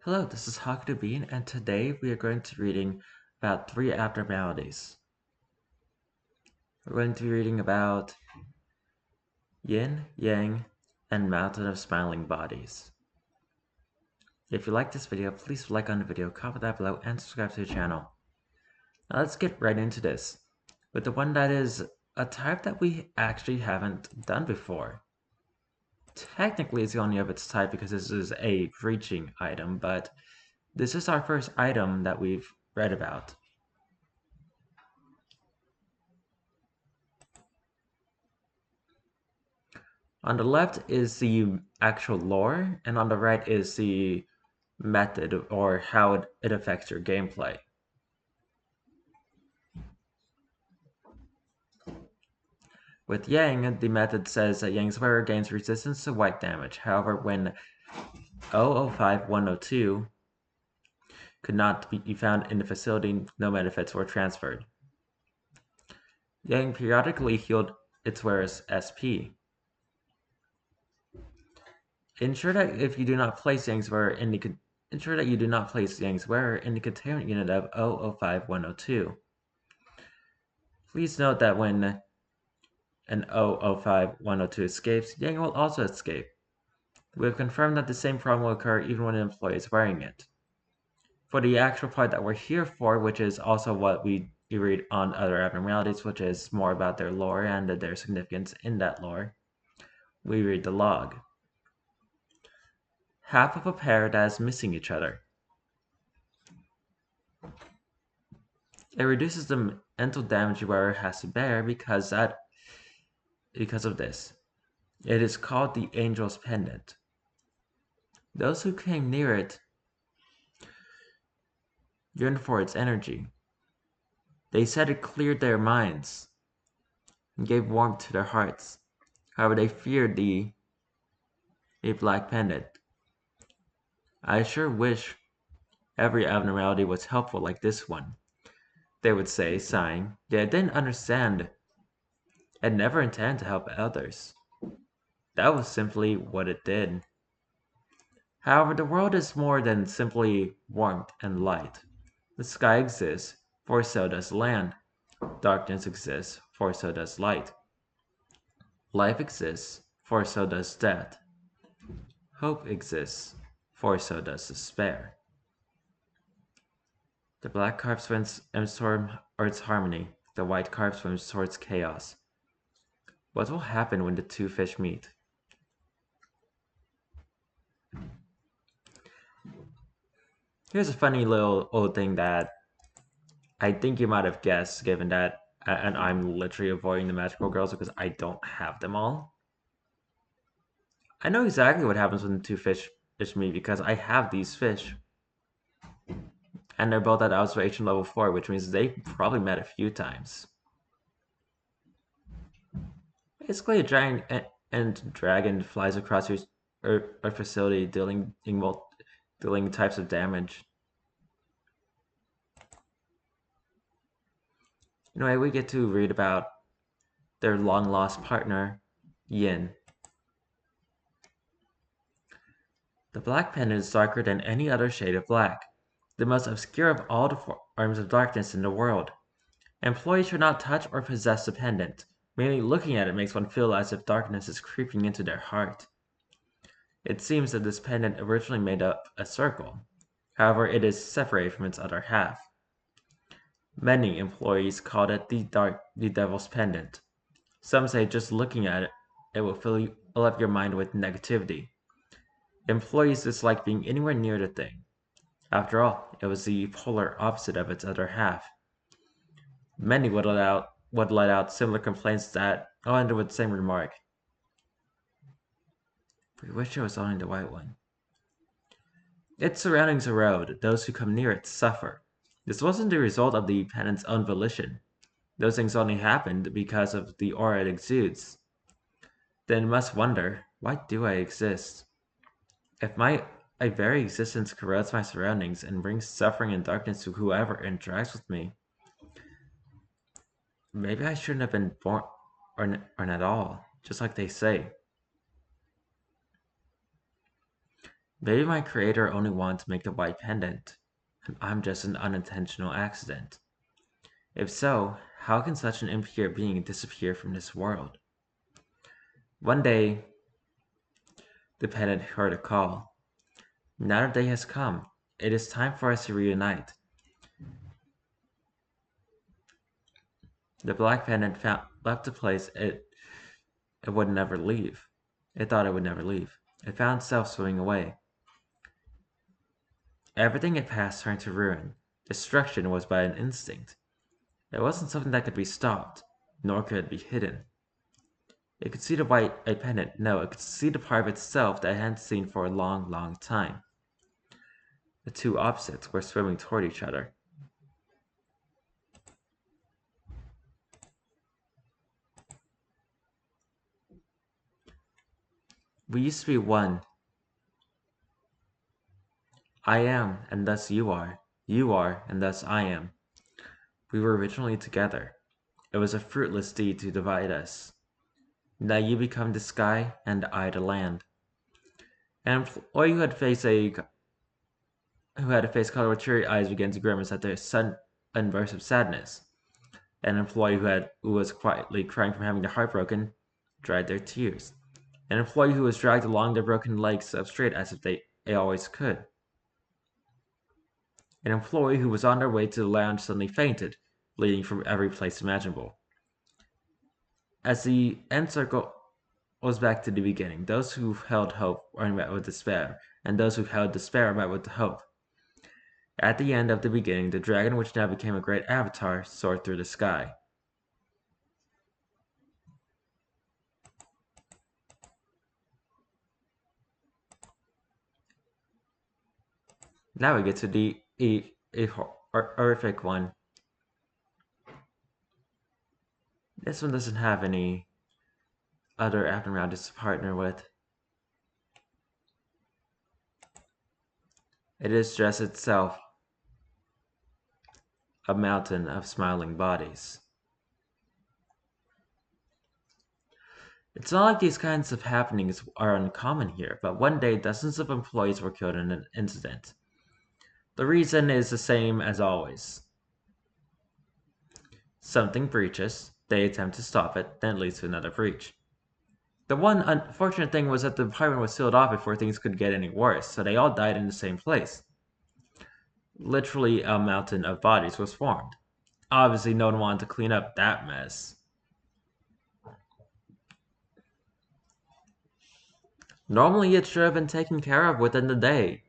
Hello, this is Haku and today we are going to be reading about three abnormalities. We're going to be reading about yin, yang, and mountain of smiling bodies. If you like this video, please like on the video, comment that below, and subscribe to the channel. Now let's get right into this, with the one that is a type that we actually haven't done before. Technically, it's the only of its type because this is a reaching item, but this is our first item that we've read about. On the left is the actual lore, and on the right is the method or how it affects your gameplay. With Yang, the method says that Yang's wearer gains resistance to white damage. However, when 005102 could not be found in the facility, no benefits were transferred. Yang periodically healed its wearer's SP. Ensure that you do not place Yang's wearer in the containment unit of 005102. Please note that when an 005102 escapes, Yang will also escape. We have confirmed that the same problem will occur even when an employee is wearing it. For the actual part that we're here for, which is also what we read on other abnormalities, which is more about their lore and their significance in that lore, we read the log. Half of a pair that is missing each other. It reduces the mental damage your wearer has to bear because of this. It is called the Angel's Pendant. Those who came near it yearned for its energy. They said it cleared their minds and gave warmth to their hearts. However, they feared a black pendant. I sure wish every abnormality was helpful like this one, they would say, sighing. Yet I didn't understand and never intended to help others. That was simply what it did. However, the world is more than simply warmth and light. The sky exists, for so does land. Darkness exists, for so does light. Life exists, for so does death. Hope exists, for so does despair. The black carp swims towards harmony. The white carp swims towards chaos. What will happen when the two fish meet? Here's a funny little old thing that I think you might have guessed, given that, and I'm literally avoiding the magical girls because I don't have them all. I know exactly what happens when the two fish meet because I have these fish. And they're both at observation level 4, which means they probably met a few times. Basically, a giant and dragon flies across your facility, dealing types of damage. Anyway, we get to read about their long-lost partner, Yin. The black pendant is darker than any other shade of black, the most obscure of all the forms of darkness in the world. Employees should not touch or possess the pendant. Merely looking at it makes one feel as if darkness is creeping into their heart. It seems that this pendant originally made up a circle. However, it is separated from its other half. Many employees called it the devil's pendant. Some say just looking at it, it will fill up your mind with negativity. Employees dislike being anywhere near the thing. After all, it was the polar opposite of its other half. Many would let out similar complaints that all ended with the same remark. We wish it was only the white one. Its surroundings erode. Those who come near it suffer. This wasn't the result of the pendant's own volition. Those things only happened because of the aura it exudes. Then you must wonder, why do I exist? If my very existence corrodes my surroundings and brings suffering and darkness to whoever interacts with me, maybe I shouldn't have been born or at all, just like they say. Maybe my creator only wanted to make the white pendant, and I'm just an unintentional accident. If so, how can such an impure being disappear from this world? One day, the pendant heard a call. Now the day has come. It is time for us to reunite. The black pendant left a place it would never leave. It thought it would never leave. It found itself swimming away. Everything it passed turned to ruin. Destruction was by an instinct. It wasn't something that could be stopped, nor could it be hidden. It could see the white pendant. No, it could see the part of itself that it hadn't seen for a long, long time. The two opposites were swimming toward each other. We used to be one. I am, and thus you are. You are, and thus I am. We were originally together. It was a fruitless deed to divide us. Now you become the sky, and I the land. An employee who had to face color with teary eyes began to grimace at their sudden burst of sadness. An employee who was quietly crying from having their heart broken dried their tears. An employee who was dragged along their broken legs up straight as if they always could. An employee who was on their way to the lounge suddenly fainted, bleeding from every place imaginable. As the end circle was back to the beginning, those who held hope were met with despair, and those who held despair met with hope. At the end of the beginning, the dragon, which now became a great avatar, soared through the sky. Now we get to the horrific one. This one doesn't have any other abnormalities to partner with. It is just itself a mountain of smiling bodies. It's not like these kinds of happenings are uncommon here, but one day dozens of employees were killed in an incident. The reason is the same as always. Something breaches, they attempt to stop it, then it leads to another breach. The one unfortunate thing was that the department was sealed off before things could get any worse, so they all died in the same place. Literally, a mountain of bodies was formed. Obviously, no one wanted to clean up that mess. Normally, it should have been taken care of within the day,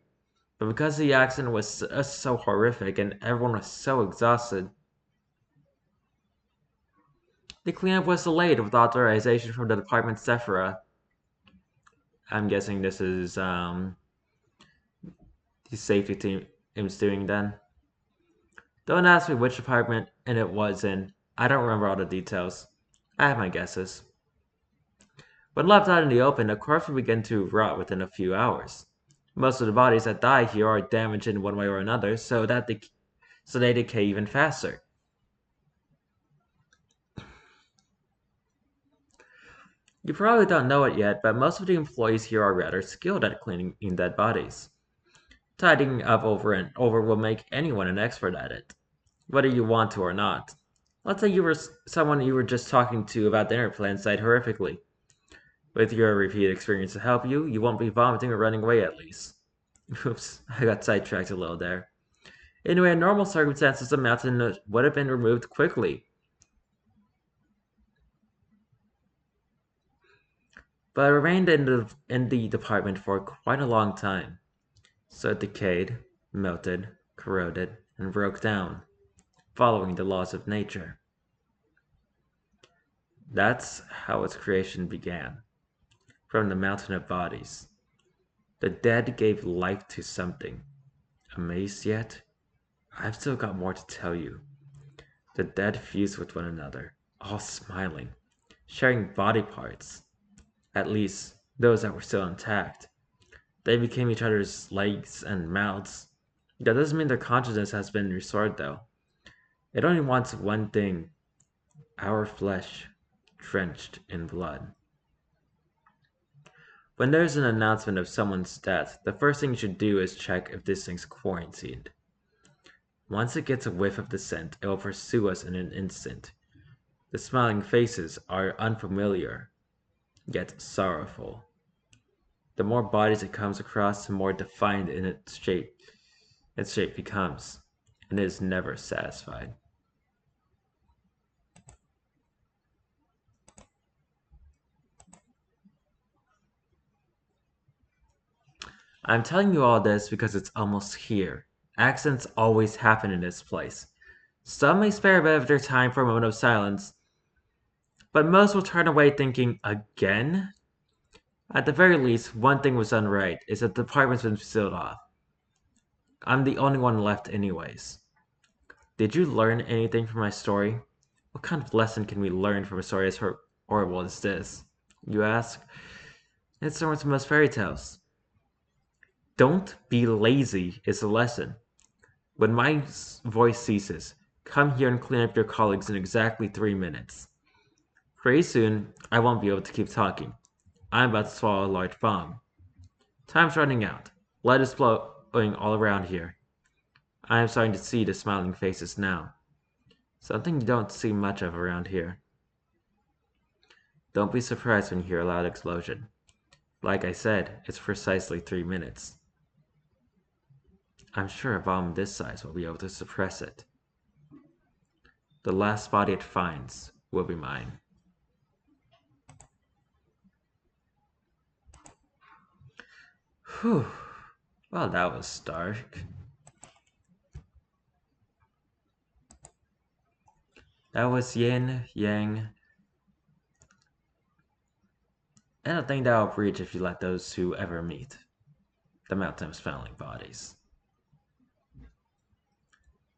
but because the accident was so horrific and everyone was so exhausted, the cleanup was delayed with authorization from the department Sephora. I'm guessing this is the safety team is doing then. Don't ask me which department and it was in. I don't remember all the details. I have my guesses. When left out in the open, the corpse will begin to rot within a few hours. Most of the bodies that die here are damaged in one way or another, so they decay even faster. You probably don't know it yet, but most of the employees here are rather skilled at cleaning dead bodies. Tidying up over and over will make anyone an expert at it, whether you want to or not. Let's say you were someone you were just talking to about dinner plans died horrifically. With your repeat experience to help you, you won't be vomiting or running away at least. Oops, I got sidetracked a little there. Anyway, in normal circumstances, the mountain would have been removed quickly. But it remained in the department for quite a long time. So it decayed, melted, corroded, and broke down, following the laws of nature. That's how its creation began. From the mountain of bodies. The dead gave life to something. Amazed yet? I've still got more to tell you. The dead fused with one another, all smiling, sharing body parts. At least, those that were still intact. They became each other's legs and mouths. That doesn't mean their consciousness has been restored, though. It only wants one thing: our flesh, drenched in blood. When there's an announcement of someone's death, the first thing you should do is check if this thing's quarantined. Once it gets a whiff of the scent, it will pursue us in an instant. The smiling faces are unfamiliar, yet sorrowful. The more bodies it comes across, the more defined in its shape becomes, and it is never satisfied. I'm telling you all this because it's almost here. Accidents always happen in this place. Some may spare a bit of their time for a moment of silence, but most will turn away thinking, again? At the very least, one thing was done right, is that the department's been sealed off. I'm the only one left anyways. Did you learn anything from my story? What kind of lesson can we learn from a story as horrible as this? You ask? It's similar to most fairy tales. Don't be lazy is the lesson. When my voice ceases, come here and clean up your colleagues in exactly 3 minutes. Pretty soon, I won't be able to keep talking. I'm about to swallow a large bomb. Time's running out. Blood is flowing all around here. I am starting to see the smiling faces now. Something you don't see much of around here. Don't be surprised when you hear a loud explosion. Like I said, it's precisely 3 minutes. I'm sure a bomb this size will be able to suppress it. The last body it finds will be mine. Whew. Well, that was dark. That was yin, yang, and a thing that will breach if you let those two ever meet. The mountain of smelling bodies.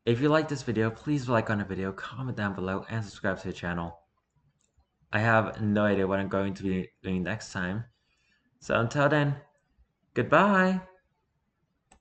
If you like this video, please like on the video, comment down below, and subscribe to the channel. I have no idea what I'm going to be doing next time. So until then, goodbye!